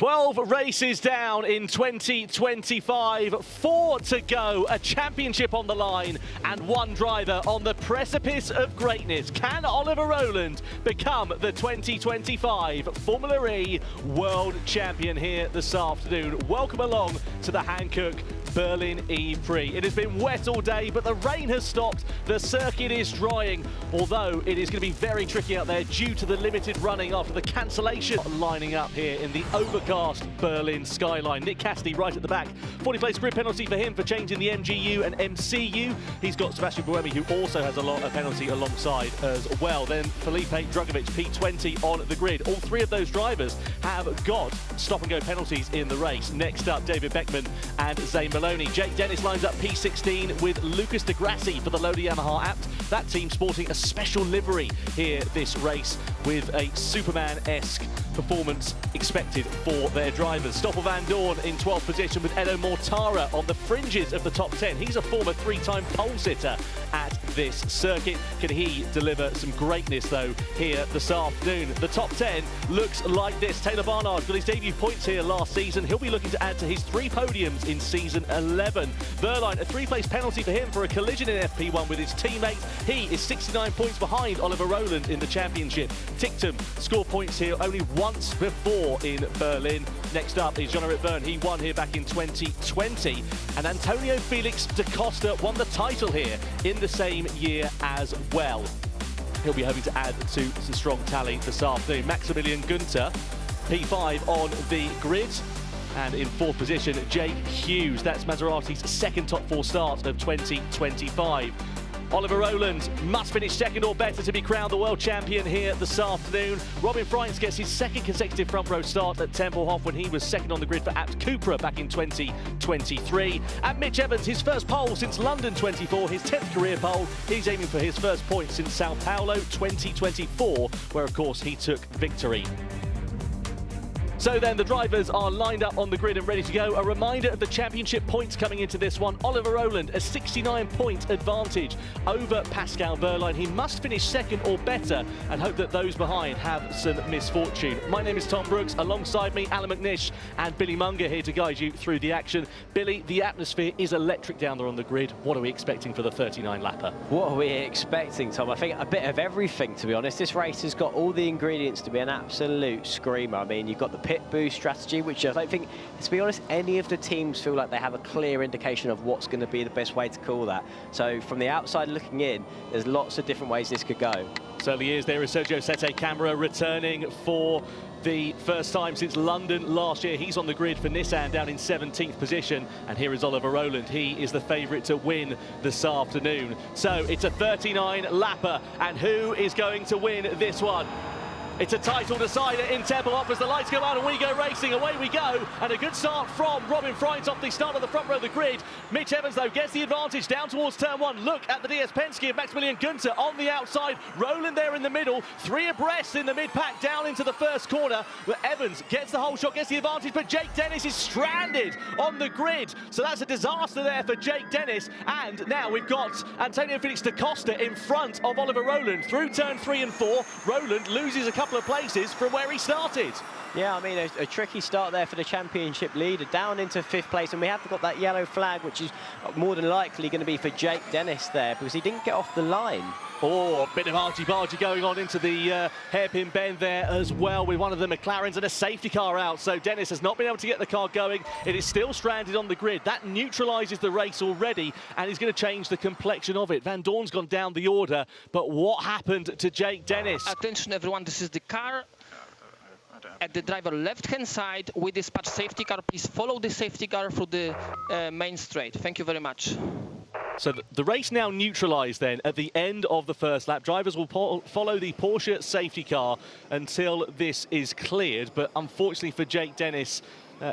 12 races down in 2025, 4 to go, a championship on the line, and one driver on the precipice of greatness. Can Oliver Rowland become the 2025 Formula E World Champion here this afternoon? Welcome along to the Hankook Berlin ePrix. It has been wet all day, but the rain has stopped. The circuit is drying, although it is going to be very tricky out there due to the limited running after the cancellation. Lining up here in the overcast Berlin skyline. Nick Cassidy right at the back. 40-place grid penalty for him for changing the MGU and MCU. He's got Sebastian Buemi, who also has a penalty alongside as well. Then Felipe Drugovich, P20 on the grid. All three of those drivers have got stop-and-go penalties in the race. Next up, David Beckman and Zane Maloney. Jake Dennis lines up P16 with Lucas de Grassi for the Loda Yamaha Apt. That team sporting a special livery here this race with a Superman-esque performance expected for their drivers. Stoffel van Dorn in 12th position with Edo Mortara on the fringes of the top 10. He's a former three-time pole sitter at this circuit. Can he deliver some greatness though here this afternoon? The top 10 looks like this. Taylor Barnard got his debut points here last season. He'll be looking to add to his 3 podiums in season 11. Wehrlein, a 3-place penalty for him for a collision in FP1 with his teammates. He is 69 points behind Oliver Rowland in the championship. Ticktum scored points here only once before in Berlin. Next up is Jean-Eric Vergne. He won here back in 2020. And Antonio Felix da Costa won the title here in the same year as well. He'll be hoping to add to the strong tally this afternoon. Maximilian Gunther, P5 on the grid. And in 4th position, Jake Hughes. That's Maserati's second top 4 start of 2025. Oliver Rowland must finish second or better to be crowned the world champion here this afternoon. Robin Freins gets his second consecutive front row start at Tempelhof when he was second on the grid for Apt Cupra back in 2023. And Mitch Evans, his first pole since London 24, his 10th career pole. He's aiming for his first point since Sao Paulo 2024, where of course he took victory. So then the drivers are lined up on the grid and ready to go. A reminder of the championship points coming into this one. Oliver Rowland, a 69-point advantage over Pascal Wehrlein. He must finish second or better and hope that those behind have some misfortune. My name is Tom Brooks. Alongside me, Alan McNish and Billy Munger here to guide you through the action. Billy, the atmosphere is electric down there on the grid. What are we expecting for the 39-lapper? What are we expecting, Tom? I think a bit of everything, to be honest. This race has got all the ingredients to be an absolute screamer. I mean, you've got the pit boost strategy, which I don't think, to be honest, any of the teams feel like they have a clear indication of what's going to be the best way to call that. So from the outside looking in, there's lots of different ways this could go. Certainly is. There is Sergio Sette Camara returning for the first time since London last year. He's on the grid for Nissan down in 17th position. And here is Oliver Rowland. He is the favourite to win this afternoon. So it's a 39-lapper. And who is going to win this one? It's a title decider in Tempelhof as the lights go out and we go racing. Away we go. And a good start from Robin Freins off the start of the front row of the grid. Mitch Evans, though, gets the advantage down towards turn 1. Look at the DS Penske of Maximilian Gunther on the outside. Rowland there in the middle. 3 abreast in the mid-pack down into the first corner. But Evans gets the whole shot, gets the advantage. But Jake Dennis is stranded on the grid. So that's a disaster there for Jake Dennis. And now we've got Antonio Felix da Costa in front of Oliver Rowland through turn 3 and 4. Rowland loses a couple of places from where he started. Yeah, I mean, a tricky start there for the championship leader, down into 5th place, and we have got that yellow flag, which is more than likely going to be for Jake Dennis there, because he didn't get off the line. Oh, a bit of argy-bargy going on into the hairpin bend there as well, with one of the McLarens and a safety car out. So Dennis has not been able to get the car going. It is still stranded on the grid. That neutralises the race already and is going to change the complexion of it. Van Dorn's gone down the order, but what happened to Jake Dennis? Attention everyone, this is the car at the driver left-hand side. We dispatch safety car. Please follow the safety car through the main straight. Thank you very much. So the race now neutralised then at the end of the first lap. Drivers will follow the Porsche safety car until this is cleared. But unfortunately for Jake Dennis,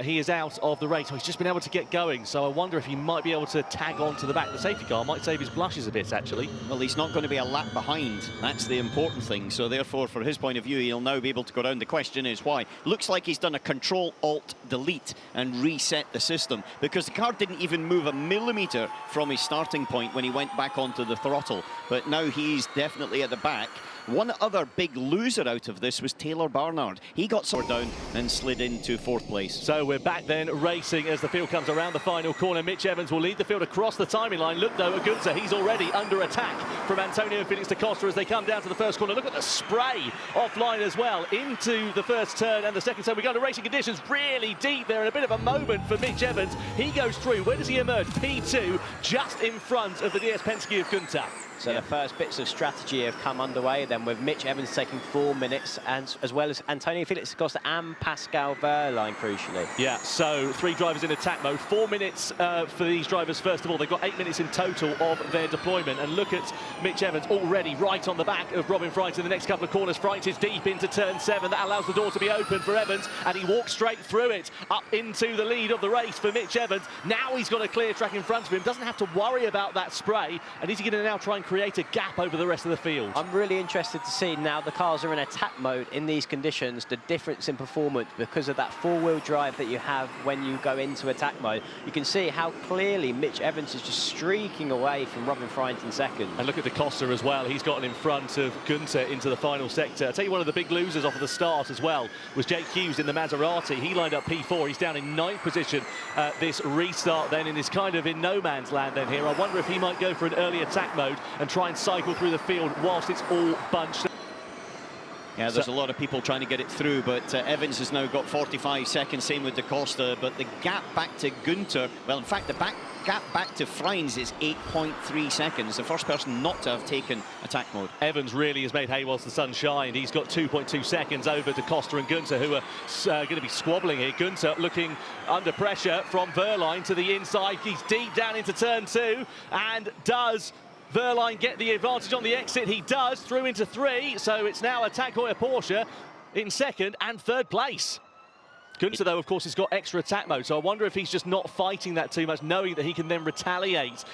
he is out of the race. He's just been able to get going, so I wonder if he might be able to tag on to the back. The safety car might save his blushes a bit, actually. Well, he's not going to be a lap behind. That's the important thing. So therefore, for his point of view, he'll now be able to go down. The question is why. Looks like he's done a Control-Alt-Delete and reset the system, because the car didn't even move a millimetre from his starting point when he went back onto the throttle. But now he's definitely at the back One other big loser out of this was Taylor Barnard. He got sore down and slid into 4th place. So we're back then racing as the field comes around the final corner. Mitch Evans will lead the field across the timing line. Look though at Gunther, he's already under attack from Antonio and Felix da Costa as they come down to the first corner. Look at the spray offline as well into the first turn and the second turn. We go to racing conditions really deep there, and a bit of a moment for Mitch Evans. He goes through. Where does he emerge? P2, just in front of the DS Penske of Gunther. So the first bits of strategy have come underway then, with Mitch Evans taking 4 minutes, and as well as Antonio Felix da Costa and Pascal Wehrlein, crucially. Yeah, so 3 drivers in attack mode. 4 minutes for these drivers, first of all. They've got 8 minutes in total of their deployment. And look at Mitch Evans already right on the back of Robin Freins in the next couple of corners. Freins is deep into turn 7. That allows the door to be open for Evans, and he walks straight through it, up into the lead of the race for Mitch Evans. Now he's got a clear track in front of him. Doesn't have to worry about that spray. And is he going to now try and create a gap over the rest of the field? I'm really interested to see, now the cars are in attack mode in these conditions, the difference in performance because of that 4-wheel drive that you have when you go into attack mode. You can see how clearly Mitch Evans is just streaking away from Robin Freins in second. And look at da Costa as well. He's gotten in front of Gunther into the final sector. I'll tell you, one of the big losers off of the start as well was Jake Hughes in the Maserati. He lined up P4. He's down in 9th position this restart then, and is kind of in no man's land then here. I wonder if he might go for an early attack mode and try and cycle through the field whilst it's all bunched. Yeah, there's a lot of people trying to get it through, but Evans has now got 45 seconds, same with da Costa, but the gap back to Gunther, well, in fact, the gap back to Freins is 8.3 seconds, the first person not to have taken attack mode. Evans really has made hay whilst the sun shined. He's got 2.2 seconds over da Costa and Gunther, who are going to be squabbling here. Gunther looking under pressure from Wehrlein to the inside. He's deep down into turn 2, and does Wehrlein get the advantage on the exit? He does, through into 3, so it's now a Tag Heuer Porsche in 2nd and 3rd place. Gunther, though, of course, has got extra attack mode, so I wonder if he's just not fighting that too much, knowing that he can then retaliate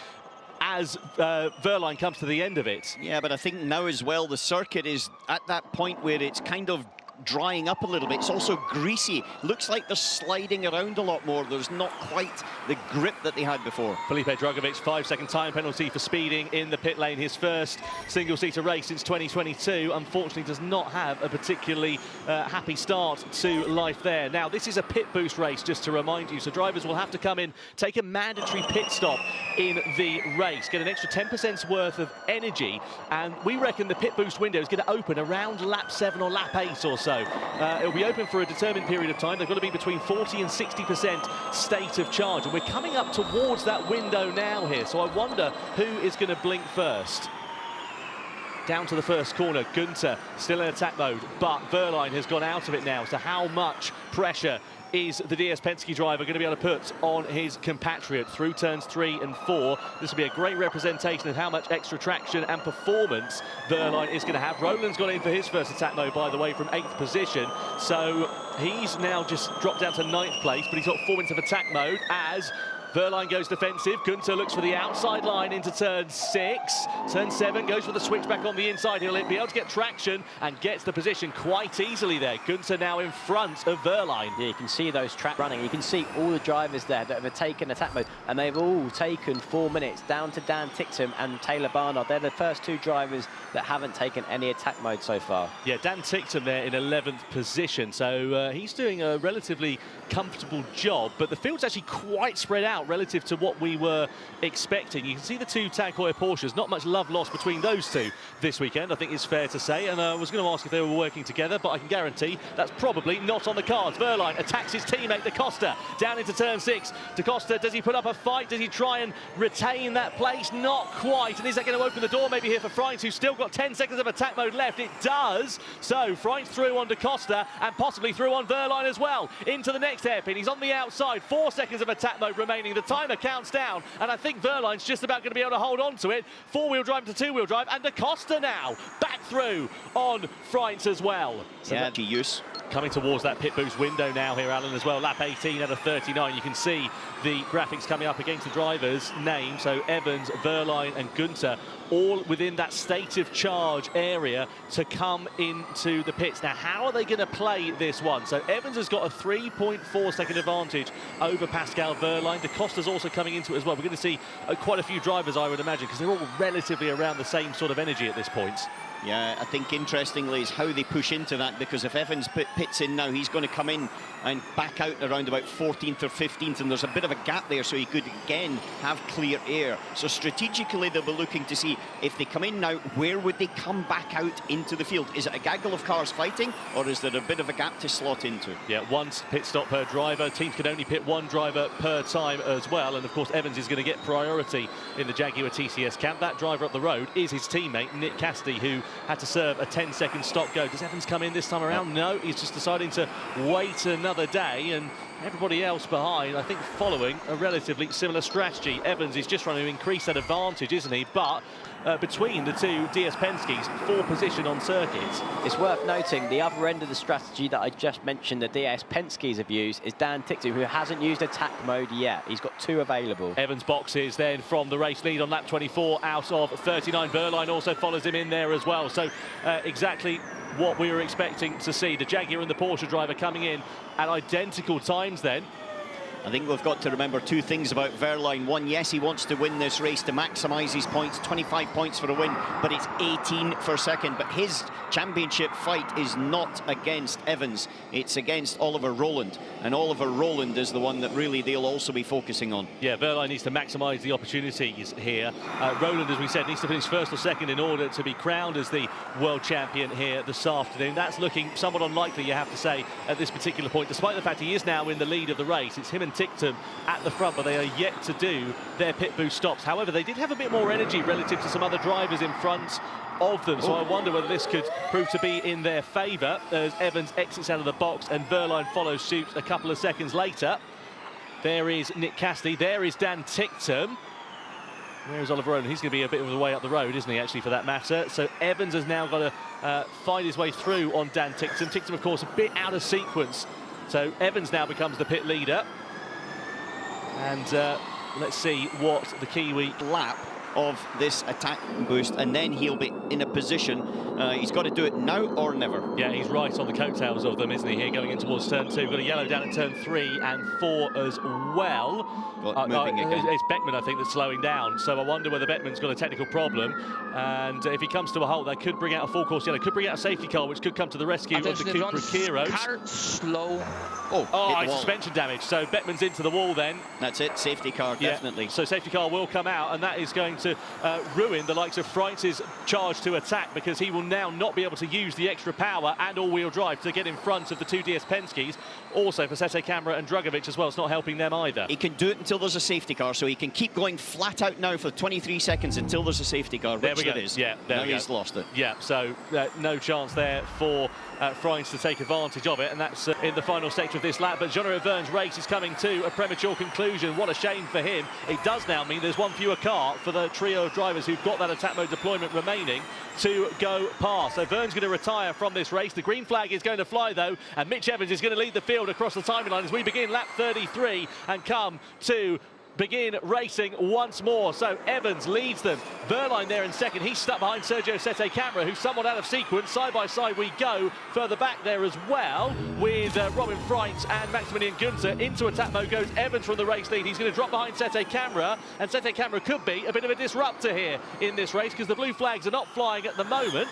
as Wehrlein comes to the end of it. Yeah, but I think now as well, the circuit is at that point where it's kind of drying up a little bit. It's also greasy. Looks like they're sliding around a lot more. There's not quite the grip that they had before. Felipe Drugovich, 5-second time penalty for speeding in the pit lane. His first single-seater race since 2022. Unfortunately, does not have a particularly happy start to life there. Now, this is a pit boost race, just to remind you. So drivers will have to come in, take a mandatory pit stop in the race, get an extra 10% worth of energy. And we reckon the pit boost window is going to open around lap 7 or lap 8 or so. It'll be open for a determined period of time. They've got to be between 40 and 60% state of charge, and we're coming up towards that window now here, so I wonder who is going to blink first. Down to the first corner, Gunther still in attack mode, but Wehrlein has gone out of it now, so how much pressure is the DS Penske driver going to be able to put on his compatriot through turns 3 and 4? This will be a great representation of how much extra traction and performance Wehrlein is going to have. Roland's got in for his first attack mode, by the way, from 8th position, so he's now just dropped down to 9th place, but he's got 4 minutes of attack mode as Wehrlein goes defensive. Gunther looks for the outside line into turn 6. Turn 7 goes for the switchback on the inside. He'll be able to get traction and gets the position quite easily there. Gunther now in front of Wehrlein. Yeah, you can see those track running. You can see all the drivers there that have taken attack mode, and they've all taken 4 minutes, down to Dan Ticktum and Taylor Barnard. They're the first 2 drivers that haven't taken any attack mode so far. Yeah, Dan Ticktum there in 11th position, so he's doing a relatively comfortable job, but the field's actually quite spread out relative to what we were expecting. You can see the 2 Tag Heuer Porsches, not much love lost between those 2 this weekend, I think it's fair to say, and I was going to ask if they were working together, but I can guarantee that's probably not on the cards. Wehrlein attacks his teammate da Costa down into turn 6. Da Costa, does he put up a fight? Does he try and retain that place? Not quite, and is that going to open the door maybe here for Freins, who's still got 10 seconds of attack mode left? It does, so Freins through on da Costa and possibly through on Wehrlein as well. Into the next hairpin, he's on the outside, 4 seconds of attack mode remaining. The timer counts down, and I think Wehrlein's just about going to be able to hold on to it. 4-wheel drive to 2-wheel drive, and da Costa now back through on Freins as well. So yeah, use. Coming towards that pit boost window now here, Alan, as well. Lap 18 out of 39. You can see the graphics coming up against the drivers' names. So Evans, Wehrlein and Gunther all within that state of charge area to come into the pits. Now, how are they going to play this one? So Evans has got a 3.4 second advantage over Pascal Wehrlein. Da Costa's also coming into it as well. We're going to see quite a few drivers, I would imagine, because they're all relatively around the same sort of energy at this point. Yeah, I think interestingly is how they push into that, because if Evans pits in now, he's going to come in and back out around about 14th or 15th, and there's a bit of a gap there, so he could again have clear air. So strategically they'll be looking to see if they come in now, where would they come back out into the field? Is it a gaggle of cars fighting, or is there a bit of a gap to slot into? Yeah, one pit stop per driver. Teams can only pit one driver per time as well, and of course Evans is going to get priority in the Jaguar TCS camp. That driver up the road is his teammate Nick Cassidy, who had to serve a 10-second stop go. Does Evans come in this time around? No, he's just deciding to wait another day, and everybody else behind, I think, following a relatively similar strategy. Evans is just trying to increase that advantage, isn't he? But between the two DS Penske's, 4 position on circuits. It's worth noting the other end of the strategy that I just mentioned the DS Penske's have used is Dan Ticktum, who hasn't used attack mode yet. He's got 2 available. Evans boxes then from the race lead on lap 24 out of 39. Wehrlein also follows him in there as well. So exactly what we were expecting to see. The Jaguar and the Porsche driver coming in at identical times then. I think we've got to remember 2 things about Wehrlein. One, yes, he wants to win this race to maximise his points, 25 points for a win, but it's 18 for second. But his championship fight is not against Evans, it's against Oliver Rowland. And Oliver Rowland is the one that really they'll also be focusing on. Yeah, Wehrlein needs to maximise the opportunities here. Rowland, as we said, needs to finish first or second in order to be crowned as the world champion here this afternoon. That's looking somewhat unlikely, you have to say, at this particular point, despite the fact he is now in the lead of the race. It's him and Ticktum at the front, but they are yet to do their pit boost stops. However, they did have a bit more energy relative to some other drivers in front of them, so I wonder whether this could prove to be in their favour as Evans exits out of the box and Wehrlein follows suit a couple of seconds later. There is Nick Cassidy, there is Dan Ticktum. Where is Oliver Rowland? He's going to be a bit of the way up the road, isn't he, actually, for that matter. So Evans has now got to find his way through on Dan Ticktum. Ticktum, of course, a bit out of sequence. So Evans now becomes the pit leader. And let's see what the Kiwi lap of this attack boost, and then he'll be in a position, he's got to do it now or never. Yeah, he's right on the coattails of them, isn't he, here going in towards turn 2. Got a yellow down at turn 3 and 4 as well. Moving again. It's Beckman, I think, that's slowing down, so I wonder whether Beckman's got a technical problem, and if he comes to a halt, that could bring out a full course yellow, could bring out a safety car, which could come to the rescue of the Cupra Kiro. Car slow. Oh, it's suspension damage, so Beckman's into the wall then. That's it, safety car, definitely. Yeah, so safety car will come out, and that is going to ruin the likes of Freitz's charge to attack, because he will now not be able to use the extra power and all-wheel drive to get in front of the 2 DS Penske's. Also for Sete Camera and Drugovic as well, it's not helping them either. He can do it until there's a safety car, so he can keep going flat out now for 23 seconds until there's a safety car, which there is. Yeah, there we go. He's lost it. Yeah, so no chance there for Freitz to take advantage of it, and that's in the final sector of this lap. But Jean-Eric Vergne's race is coming to a premature conclusion. What a shame for him. It does now mean there's one fewer car for the trio of drivers who've got that attack mode deployment remaining to go past. So Vergne's going to retire from this race. The green flag is going to fly, though, and Mitch Evans is going to lead the field across the timeline as we begin lap 33 and come to begin racing once more. So Evans leads them. Wehrlein there in second. He's stuck behind Sergio Sete Camera, who's somewhat out of sequence. Side by side we go. Further back there as well with Robin Freitz and Maximilian Gunther. Into attack mode goes Evans from the race lead. He's going to drop behind Sete Camera, and Sete Camera could be a bit of a disruptor here in this race because the blue flags are not flying at the moment.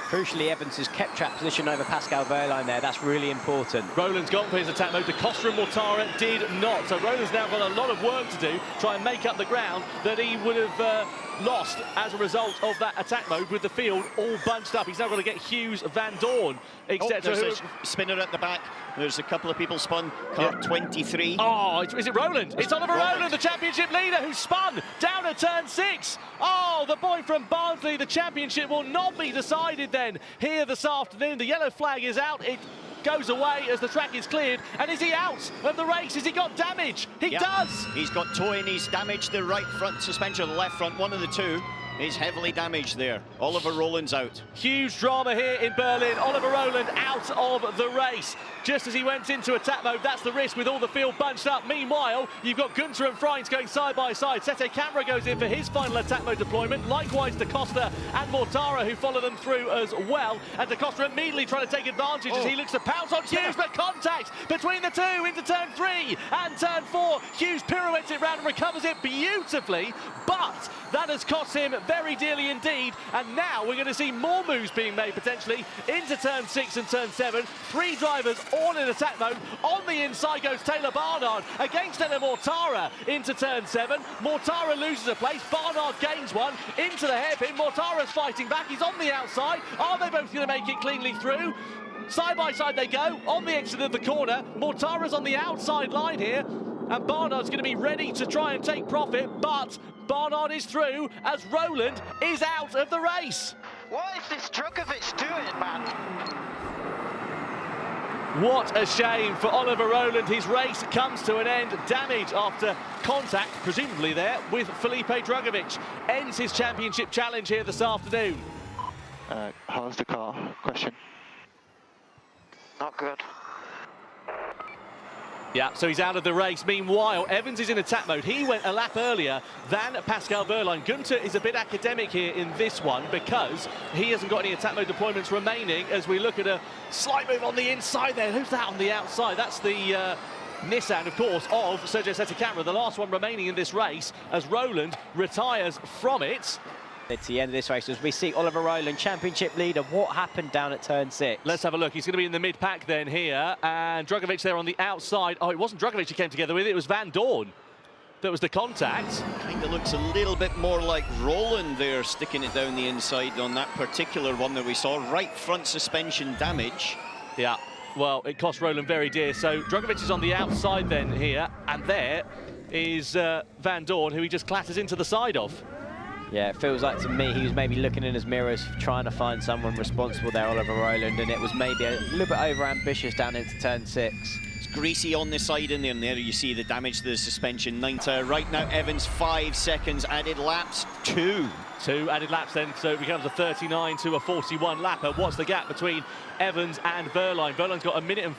Crucially, Evans has kept track position over Pascal Wehrlein there. That's really important. Rowland's gone for his attack mode. The Costa and Mortara did not. So Rowland's now got a lot of work to do, try and make up the ground that he would have lost as a result of that attack mode with the field all bunched up. He's now got to get Hughes, Van Dorn, etc. There's a spinner at the back. There's a couple of people spun. Car 23. Oh, is it Rowland? It's Oliver Rowland, the championship leader, who spun down at turn 6. Oh, the boy from Barnsley, the championship will not be decided then here this afternoon. The yellow flag is out. It goes away as the track is cleared. And is he out of the race? Has he got damage? He does! He's got towing. He's damaged the right front suspension, the left front. One of the two is heavily damaged there. Oliver Rowland's out. Huge drama here in Berlin. Oliver Rowland out of the race just as he went into attack mode. That's the risk with all the field bunched up. Meanwhile, you've got Gunther and Freitz going side by side. Sete Camera goes in for his final attack mode deployment. Likewise to Costa and Mortara, who follow them through as well. And Costa immediately trying to take advantage as he looks to pounce on Hughes, but contact between the two into turn 3 and turn 4. Hughes pirouettes it round and recovers it beautifully, but that has cost him very dearly indeed. And now we're going to see more moves being made potentially into turn 6 and turn 7. 3 drivers all in attack mode. On the inside goes Taylor Barnard against Mortara into turn 7. Mortara loses a place. Barnard gains one into the hairpin. Mortara's fighting back. He's on the outside. Are they both going to make it cleanly through? Side by side they go on the exit of the corner. Mortara's on the outside line here, and Barnard's going to be ready to try and take profit, but Barnard is through as Roland is out of the race. What is this Djokovic doing, man? What a shame for Oliver Roland. His race comes to an end. Damage after contact, presumably there, with Felipe Drugovich. Ends his championship challenge here this afternoon. How's the car? Question. Not good. Yeah, so he's out of the race. Meanwhile, Evans is in attack mode. He went a lap earlier than Pascal Wehrlein. Gunther is a bit academic here in this one because he hasn't got any attack mode deployments remaining as we look at a slight move on the inside there. Who's that on the outside? That's the Nissan, of course, of Sergio Sette, the last one remaining in this race as Roland retires from it. It's the end of this race as we see Oliver Roland, championship leader. What happened down at turn 6? Let's have a look. He's going to be in the mid-pack then here, and Drugovich there on the outside. Oh, it wasn't Drugovich he came together with, it was Van Dorn that was the contact. Kind of looks a little bit more like Roland there, sticking it down the inside on that particular one that we saw. Right front suspension damage. Yeah, well, it cost Roland very dear. So Drugovich is on the outside then here, and there is Van Dorn, who he just clatters into the side of. Yeah, it feels like to me he was maybe looking in his mirrors trying to find someone responsible there, Oliver Roland, and it was maybe a little bit over-ambitious down into turn 6. It's greasy on the side in there, and there you see the damage to the suspension. Right now, Evans 5 seconds, added laps 2. 2 added laps then, so it becomes a 39 to a 41 lapper. What's the gap between Evans and Wehrlein? Wehrlein's got a minute and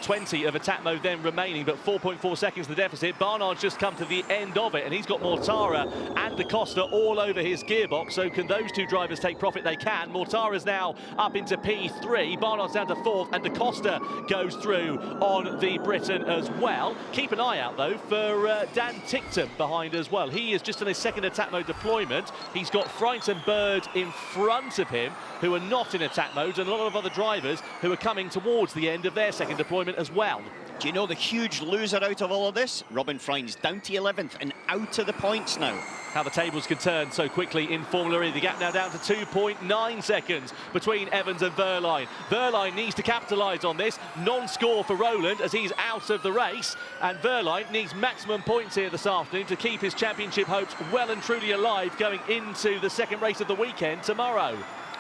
20 of attack mode then remaining, but 4.4 seconds the deficit. Barnard's just come to the end of it, and he's got Mortara and Costa all over his gearbox. So can those two drivers take profit? They can. Mortara's now up into P3. Barnard's down to 4th, and Costa goes through on the Briton as well. Keep an eye out, though, for Dan Ticktum behind as well. He is just in his second attack mode deployment. He's got Freitz and Bird in front of him, who are not in attack mode, and a lot of other drivers who are coming towards the end of their second deployment as well. Do you know the huge loser out of all of this? Robin Freins down to 11th and out of the points now. How the tables can turn so quickly in Formula E. The gap now down to 2.9 seconds between Evans and Wehrlein. Wehrlein needs to capitalise on this. Non-score for Roland as he's out of the race. And Wehrlein needs maximum points here this afternoon to keep his championship hopes well and truly alive going into the second race of the weekend tomorrow.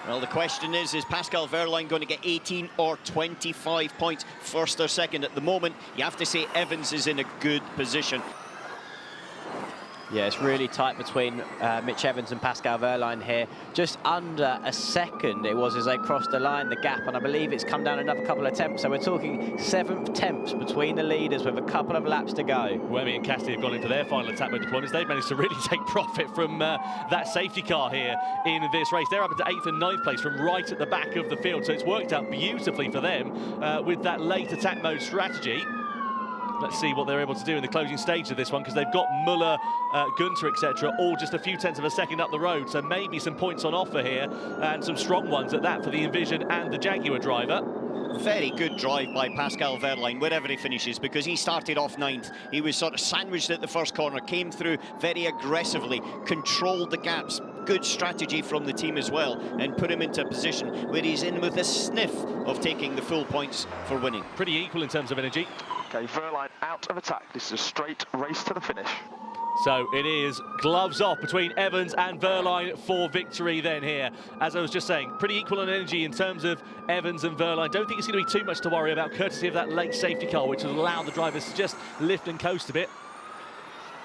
Well, the question is Pascal Wehrlein going to get 18 or 25 points, first or second? At the moment, you have to say Evans is in a good position. Yeah, it's really tight between Mitch Evans and Pascal Wehrlein here. Just under a second it was as they crossed the line, the gap, and I believe it's come down another couple of tenths. So we're talking 7th tenths between the leaders with a couple of laps to go. Buemi and Cassidy have gone in for their final attack mode deployments. They've managed to really take profit from that safety car here in this race. They're up into 8th and 9th place from right at the back of the field, so it's worked out beautifully for them with that late attack mode strategy. Let's see what they're able to do in the closing stage of this one, because they've got Muller, Gunther, etc., all just a few tenths of a second up the road. So maybe some points on offer here, and some strong ones at that for the Envision and the Jaguar driver. Very good drive by Pascal Wehrlein, wherever he finishes, because he started off 9th. He was sort of sandwiched at the first corner, came through very aggressively, controlled the gaps. Good strategy from the team as well, and put him into a position where he's in with a sniff of taking the full points for winning. Pretty equal in terms of energy. Okay, Wehrlein out of attack. This is a straight race to the finish. So it is gloves off between Evans and Wehrlein for victory then here. As I was just saying, pretty equal in energy in terms of Evans and Wehrlein. Don't think it's going to be too much to worry about, courtesy of that late safety car, which will allow the drivers to just lift and coast a bit.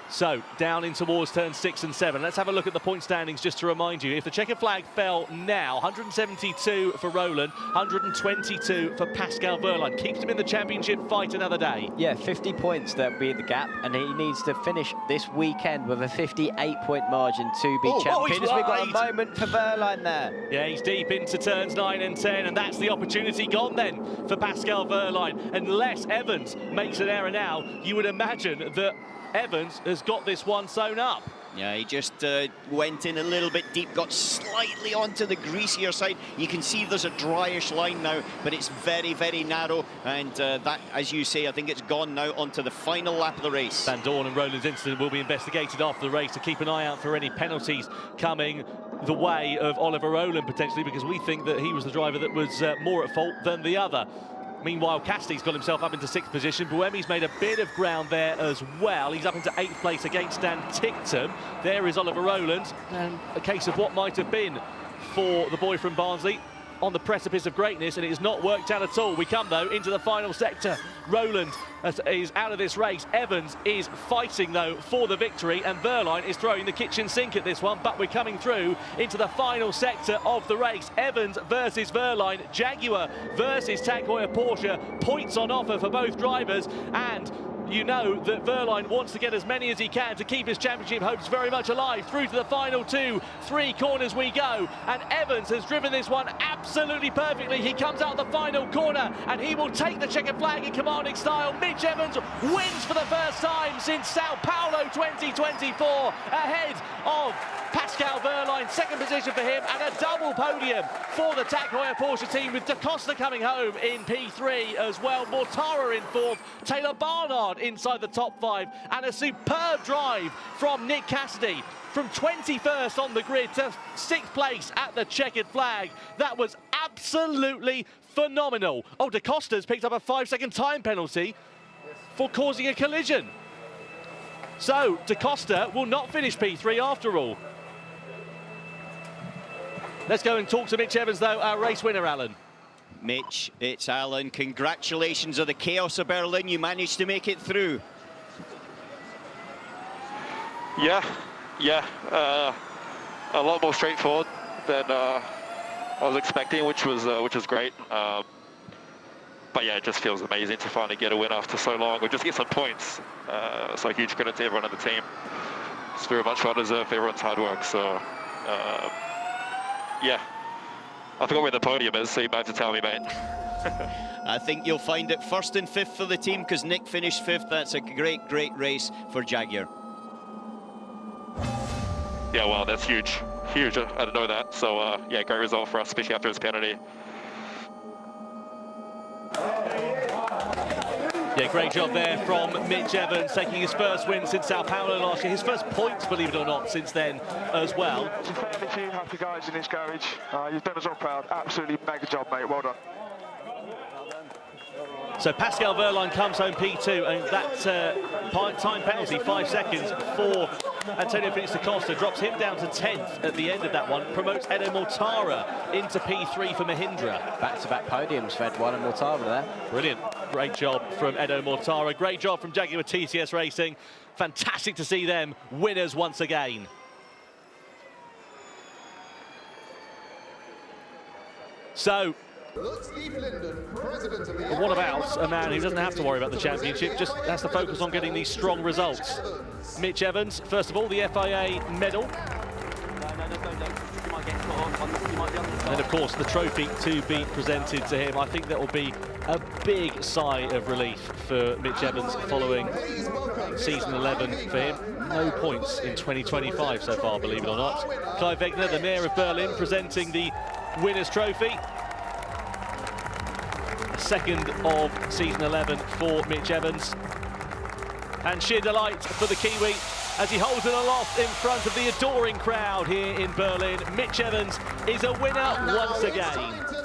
So, down in towards turn 6 and 7. Let's have a look at the point standings just to remind you. If the checkered flag fell now, 172 for Roland, 122 for Pascal Wehrlein. Keeps him in the championship fight another day. Yeah, 50 points that'll be the gap, and he needs to finish this weekend with a 58-point margin to be champion. We've got a moment for Wehrlein there. Yeah, he's deep into turns 9 and 10, and that's the opportunity gone then for Pascal Wehrlein. Unless Evans makes an error now, you would imagine that Evans has got this one sewn up. Yeah, he just went in a little bit deep, got slightly onto the greasier side. You can see there's a dryish line now, but it's very, very narrow. And that, as you say, I think it's gone now onto the final lap of the race. Van Dorn and Rowland's incident will be investigated after the race to keep an eye out for any penalties coming the way of Oliver Rowland, potentially, because we think that he was the driver that was more at fault than the other. Meanwhile, Cassidy's got himself up into 6th position. Buemi's made a bit of ground there as well. He's up into 8th place against Dan Ticktum. There is Oliver Rowland, and a case of what might have been for the boy from Barnsley on the precipice of greatness, and it has not worked out at all. We come, though, into the final sector. Rowland is out of this race. Evans is fighting, though, for the victory, and Wehrlein is throwing the kitchen sink at this one, but we're coming through into the final sector of the race. Evans versus Wehrlein, Jaguar versus Tag Heuer Porsche. Points on offer for both drivers, and you know that Wehrlein wants to get as many as he can to keep his championship hopes very much alive. Through to the final 2-3 corners we go, and Evans has driven this one absolutely perfectly. He comes out the final corner, and he will take the checkered flag in commanding style. Mitch Evans wins for the first time since Sao Paulo 2024, ahead of Pascal Wehrlein. 2nd position for him, and a double podium for the Tag Heuer Porsche team, with Costa coming home in P3 as well. Mortara in 4th, Taylor Barnard inside the top 5, and a superb drive from Nick Cassidy from 21st on the grid to 6th place at the checkered flag. That was absolutely phenomenal. Oh, Da Costa's picked up a 5-second time penalty for causing a collision. So Da Costa will not finish P3 after all. Let's go and talk to Mitch Evans, though, our race winner, Alan. Mitch, it's Alan. Congratulations on the chaos of Berlin. You managed to make it through. Yeah, a lot more straightforward than I was expecting, which was great. But yeah, it just feels amazing to finally get a win after so long, or just get some points. So huge credit to everyone on the team. It's very much well deserved for everyone's hard work. So yeah, I forgot where the podium is, so you might have to tell me, mate. I think you'll find it 1st and 5th for the team, because Nick finished 5th. That's a great race for Jaguar. Yeah, well, that's huge. Huge, I didn't know that. So yeah, great result for us, especially after his penalty. Yeah, great job there from Mitch Evans, taking his first win since Sao Paulo last year. His first points, believe it or not, since then as well. Fairly few happy guys in this garage. You've done us all proud. Absolutely mega job, mate. Well done. So Pascal Wehrlein comes home P2, and that time penalty, 5 seconds for Antonio Felix da Costa, drops him down to 10th at the end of that one, promotes Edo Mortara into P3 for Mahindra. Back-to-back podiums for Edoardo and Mortara there. Brilliant. Great job from Edo Mortara. Great job from Jaguar TCS Racing. Fantastic to see them winners once again. So, but what about a man who doesn't have to worry about the championship, just has to focus on getting these strong results? Mitch Evans, first of all, the FIA medal. And of course, the trophy to be presented to him. I think that will be a big sigh of relief for Mitch Evans following season 11 for him. No points in 2025 so far, believe it or not. Kai Wegner, the mayor of Berlin, presenting the winner's trophy. Second of season 11 for Mitch Evans, and sheer delight for the Kiwi as he holds it aloft in front of the adoring crowd here in Berlin. Mitch Evans is a winner once again.